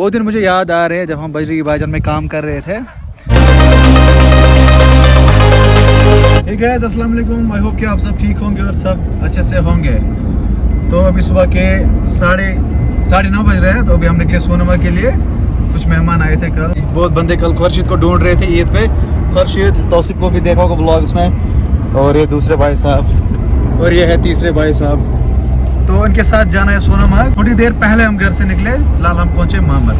वो दिन मुझे याद आ रहे हैं जब हम बजरी बाजार में काम कर रहे थे। Hey guys, अस्सलाम वालेकुम। आई होप कि आप सब ठीक होंगे और सब अच्छे से होंगे। तो अभी सुबह के साढ़े 9 बज रहे हैं। तो अभी हम निकले सोनमर्ग के लिए। कुछ मेहमान आए थे कल, बहुत बंदे कल खुर्शीद को ढूंढ रहे थे ईद पे। खुर्शीद, तौसीफ को भी देखा होगा व्लॉग्स में, और ये दूसरे भाई साहब, और ये है तीसरे भाई साहब। तो उनके साथ जाना है सोनमर्ग। थोड़ी देर पहले हम घर से निकले, फिलहाल हम पहुंचे मामर।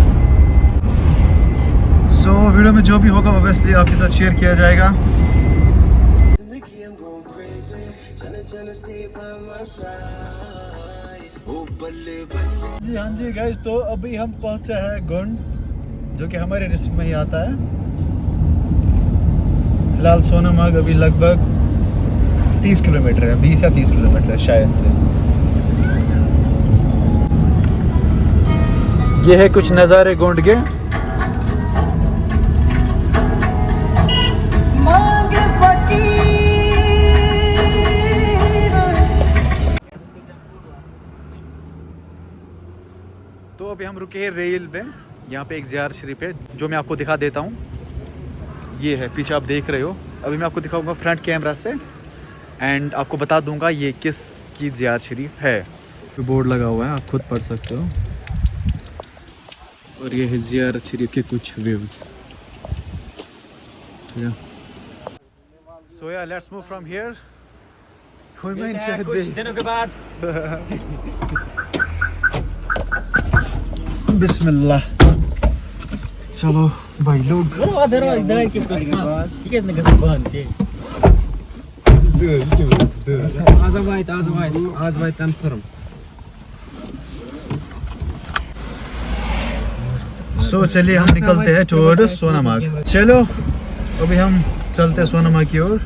सो वीडियो में जो भी होगा ऑब्वियसली आपके साथ शेयर किया जाएगा। जी हाँ जी गाइस, तो अभी हम पहुंचे हैं गुंड, जो कि हमारे डिस्ट्रिक्ट में ही आता है। फिलहाल सोनमर्ग अभी लगभग 30 किलोमीटर है, 20 या 30 किलोमीटर है शायद से। ये है कुछ नज़ारे गुंड के। तो अभी हम रुके हैं रेल पे। यहाँ पे एक ज़ियारत शरीफ है जो मैं आपको दिखा देता हूँ। ये है पीछे आप देख रहे हो। अभी मैं आपको दिखाऊंगा फ्रंट कैमरा से एंड आपको बता दूंगा ये किस की ज़ियारत शरीफ है। तो बोर्ड लगा हुआ है, आप खुद पढ़ सकते हो। और ये है ज़ियारत शरीफ के कुछ व्यूज़। सो या लेट्स मूव फ्रॉम हियर। कुछ दिनों के बाद बिस्मिल्लाह। चलो भाई लोग। सो चलिए हम निकलते हैं टुवर्ड्स सोनमर्ग। चलो अभी हम चलते हैं सोनमर्ग की ओर।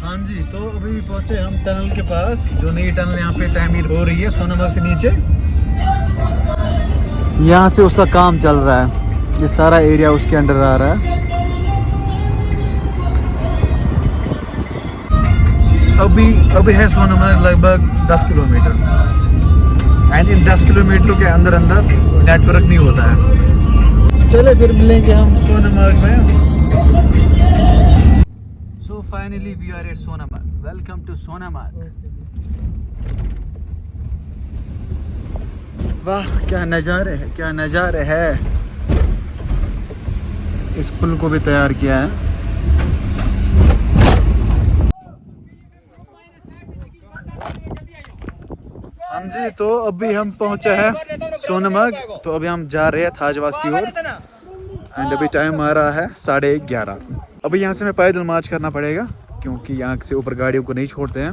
हाँ जी, तो अभी पहुंचे हम टनल के पास, जो नई टनल यहाँ पे तामीर हो रही है सोनमर्ग से नीचे। यहाँ से उसका काम चल रहा है, ये सारा एरिया उसके अंडर आ रहा है। अभी है सोनमर्ग लगभग 10 किलोमीटर एंड इन 10 किलोमीटर के अंदर नेटवर्क नहीं होता है। चले फिर मिलेंगे हम सोनमर्ग में। So finally we are at Sonamurg. Welcome to Sonamurg. वाह क्या नज़ारे है, क्या नज़ारे है। इस पुल को भी तैयार किया है। हाँ जी, तो अभी हम पहुंचे हैं सोनमर्ग। तो अभी हम जा रहे हैं थाजवास की ओर एंड अभी टाइम आ रहा है 11:30। अभी यहाँ से हमें पैदल मार्च करना पड़ेगा क्योंकि यहाँ से ऊपर गाड़ियों को नहीं छोड़ते हैं।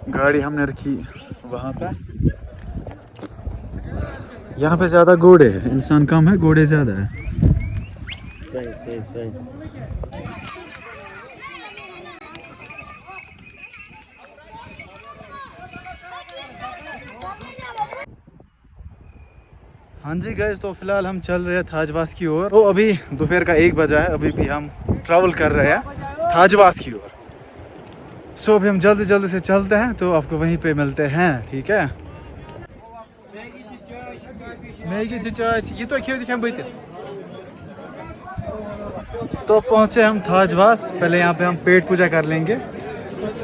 गाड़ी हमने रखी वहाँ पे। यहाँ पे ज़्यादा घोड़े हैं, इंसान कम है, घोड़े ज़्यादा है। सही। हाँ जी गाइस, तो फिलहाल हम चल रहे हैं थाजवास की ओर। तो अभी दोपहर का 1 बजा है, अभी भी हम ट्रैवल कर रहे हैं थाजवास की ओर। सो अभी हम जल्दी से चलते हैं, तो आपको वहीं पे मिलते हैं, ठीक है। तो पहुँचे हम थाजवास। पहले यहाँ पे हम पेट पूजा कर लेंगे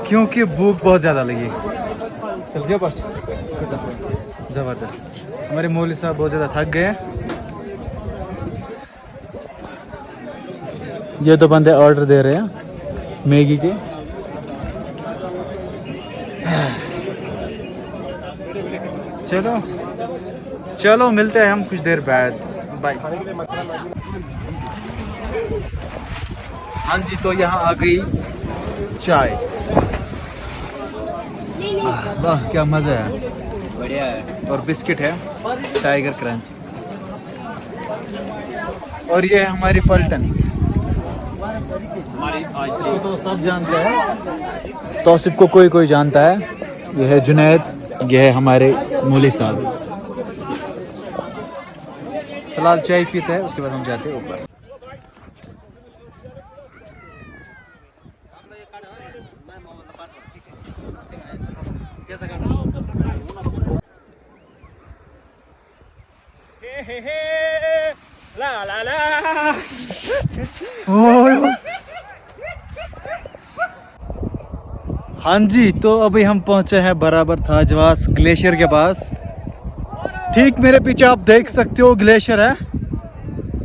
क्योंकि भूख बहुत ज़्यादा लगी। ज़बरदस्त। हमारे मौलवी साहब बहुत ज़्यादा थक गए। ये दो बंदे ऑर्डर दे रहे हैं मैगी के। चलो मिलते हैं हम कुछ देर बाद। बाय। हाँ जी, तो यहाँ आ गई चाय। वाह क्या मज़ा है, बढ़िया है। और बिस्किट है टाइगर क्रंच, और ये है हमारी पलटन। इसको तो सब जानते हैं, तौसिफ को कोई कोई जानता है। ये है जुनैद, ये है हमारे मौली साहब। फिलहाल चाय पीते हैं, उसके बाद हम जाते हैं ऊपर। ला ला ला। हाँ जी, तो अभी हम पहुंचे हैं बराबर थाजवास ग्लेशियर के पास। ठीक मेरे पीछे आप देख सकते हो ग्लेशियर है,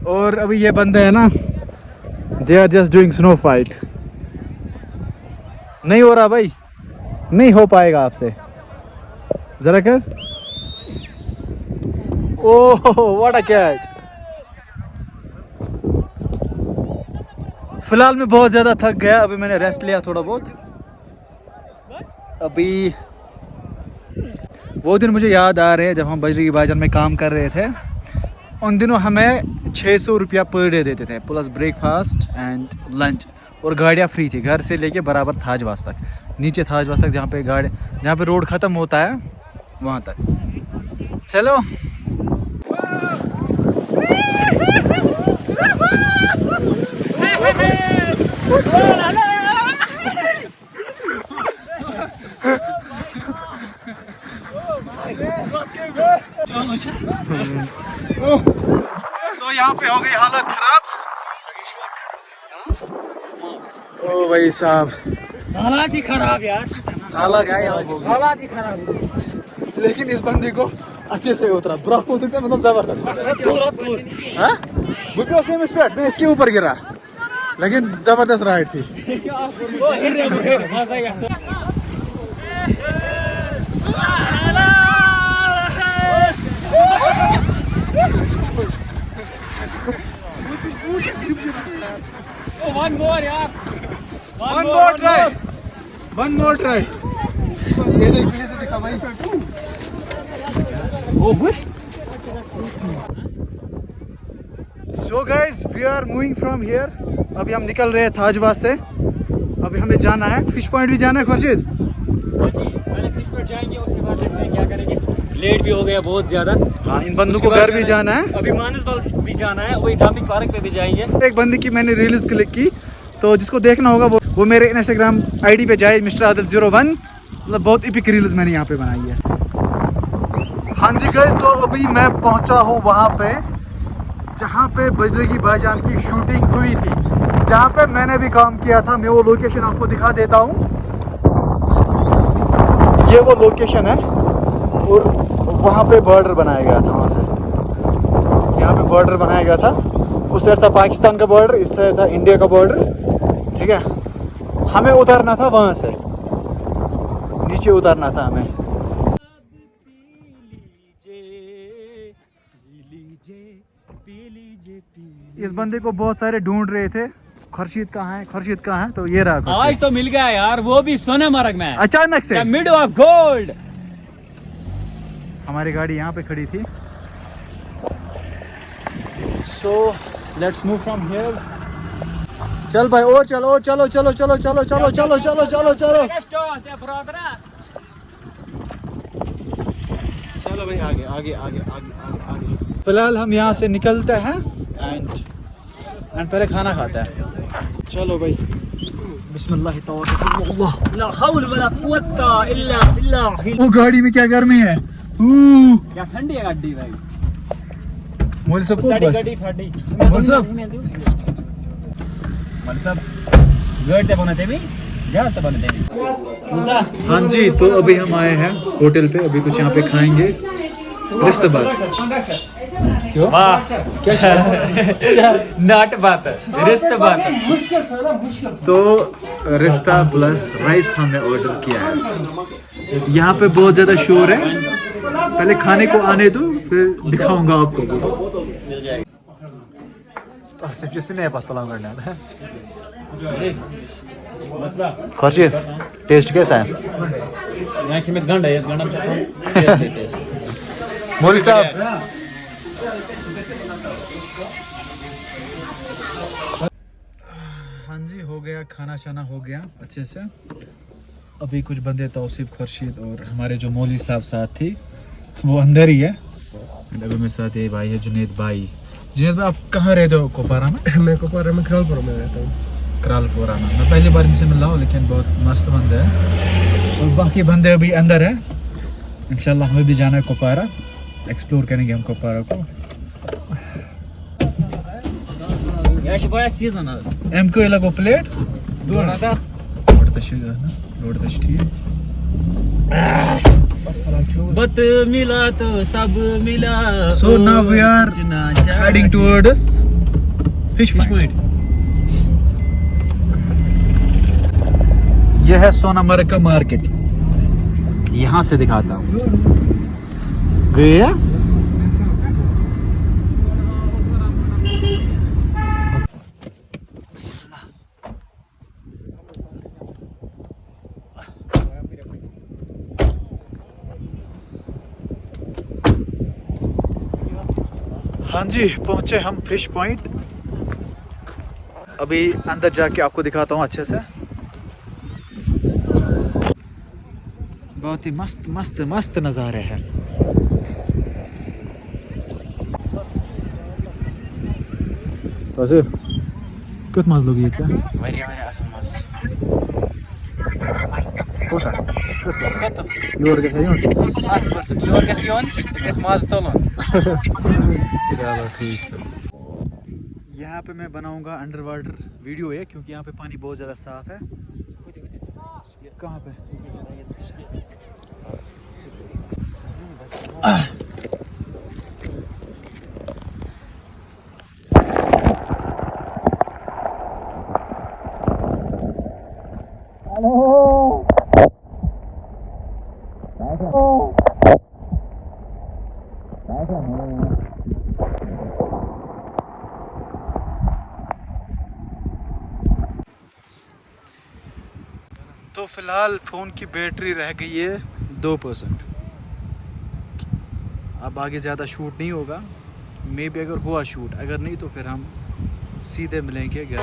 और अभी ये बंदे हैं ना, they are just doing snow fight. नहीं हो रहा भाई, नहीं हो पाएगा आपसे, जरा कर। Oh what a catch. फिलहाल मैं बहुत ज़्यादा थक गया, अभी मैंने रेस्ट लिया थोड़ा बहुत। अभी वो दिन मुझे याद आ रहे हैं जब हम बजरी की बाजार में काम कर रहे थे। उन दिनों हमें 600 रुपया पर डे देते थे, प्लस ब्रेकफास्ट एंड लंच, और गाड़ियाँ फ्री थी घर से लेके बराबर थाजवास तक, नीचे थाजवास तक, जहाँ पे रोड ख़त्म होता है वहाँ तक। चलो तो यहाँ पे हो गई हालत खराब। ओ भाई साहब, हालात ही खराब यार, हालात ही खराब। लेकिन इस बंदे को अच्छे से उतरा, मतलब जबरदस्त। हाँ? मैं इसके ऊपर गिरा, लेकिन जबरदस्त राइड थी। One more यार, One more try। ये देख पीछे से दिखा भाई। So guys, we are moving from here। अभी हम निकल रहे हैं थाजवास से। अभी हमें जाना है फिश पॉइंट भी जाना है खुर्शीद। पहले फिश पॉइंट जाएंगे, उसके बाद देखते हैं क्या करेंगे। लेट भी हो गया बहुत ज्यादा। हाँ, इन बंदों को घर भी जाना है, अभी मानसबल भी जाना है, वही डामिक पार्क पे भी जाएंगे। एक बंदे की मैंने रील्स क्लिक की, तो जिसको देखना होगा वो मेरे इंस्टाग्राम आईडी पे जाए, मिस्टर आदिल 01। मतलब बहुत इपिक रील्स मैंने यहाँ पे बनाई है। हाँ जी गाइस, तो अभी मैं पहुँचा हूँ वहाँ पे जहाँ पे बजरी की भाईजान की शूटिंग हुई थी, जहाँ पे मैंने भी काम किया था। मैं वो लोकेशन आपको दिखा देता हूँ। ये वो लोकेशन है, और वहाँ पे बॉर्डर बनाया गया था। वहाँ से यहाँ पे बॉर्डर बनाया गया था। उस साइड था पाकिस्तान का बॉर्डर, इस साइड था इंडिया का बॉर्डर। ठीक है, हमें उतरना था वहाँ से, नीचे उतरना था हमें। इस बंदे को बहुत सारे ढूंढ रहे थे, खुर्शीद कहाँ है, खुर्शीद कहाँ है, तो ये रहा खुर्शीद। आज तो मिल गया यार, वो भी सोनामर्ग में अचानक से। Mid of gold. हमारी गाड़ी यहाँ पे खड़ी थी। So let's move from here. चल भाई, और चलो चलो चलो चलो चलो चलो चलो चलो चलो चलो चलो भाई, आगे आगे आगे आगे आगे आगे। फिलहाल हम यहाँ से निकलते हैं एंड पहले खाना खाते हैं। चलो भाई, बिस्मिल्लाह तवक्कुल। ला हौल वला कुव्वता इल्ला बिल्लाह। वो गाड़ी में क्या गर्मी है, क्या ठंडी है गाड़ी भाई। मोल सब साड़ी बस गाड़ी ठंडी। मोल सब मतलब गड़ते बनते भी जहाज तो बनते भी। हाँ जी, तो अभी हम आए हैं होटल पे, अभी कुछ यहाँ पे खाएंगे। रिश्तेबात क्यों? वाह क्या नाट बात है, रिश्ता बात है। तो रिश्ता प्लस राइस हमने ऑर्डर किया है। यहाँ पे बहुत ज़्यादा शोर है, पहले खाने को आने दो फिर दिखाऊंगा आपको। तो सिर्फ जिसने पता करना है। खुर्शीद, टेस्ट कैसा है? यहाँ की में गंड है, इस गंड टेस्ट मौलवी साहब, हाँ जी, हो गया खाना शाना हो गया अच्छे से। अभी कुछ बंदे तौसीफ, खुर्शीद और हमारे जो मौलवी साहब साथ थी वो अंदर ही है। अभी मेरे साथ ये भाई है जुनेद भाई। जुनेद भाई, आप कहाँ रहते हो? कुपवारा में? मैं कुपवारा में करालपुरा में रहता हूँ। करालपुरा में। मैं पहली बार इनसे मिला हूँ, लेकिन बहुत मस्त बंदे हैं। और बाकी बंदे अभी अंदर हैं। इंशाल्लाह हमें भी जाना है कुपवारा, एक्सप्लोर करेंगे हम कुपवारा को। सीजन एमको ये लगो प्लेट दोनों का रोड ठीक। बत मिला तो सब मिला। So now we are heading towards fish point. यह है सोनामर्ग का मार्केट। यहाँ से दिखाता हूँ। गया? हाँ जी, पहुंचे हम फिश पॉइंट। अभी अंदर जाके आपको दिखाता हूँ अच्छे से। बहुत ही मस्त मस्त मस्त नज़ारे हैं। तौसीफ, कितना मज़ा लगी ये? वारिया असल मज़। कोता किस पर? कत योर के सही हो? 8% योर गसियोन, इस मज़ तोलन। चलो ठीक है। यहाँ पे मैं बनाऊंगा अंडर वाटर वीडियो है, क्योंकि यहाँ पे पानी बहुत ज़्यादा साफ है। कहाँ पे? तो फिलहाल फ़ोन की बैटरी रह गई है 2%। अब आगे ज़्यादा शूट नहीं होगा। मे बी अगर हुआ शूट, अगर नहीं तो फिर हम सीधे मिलेंगे घर।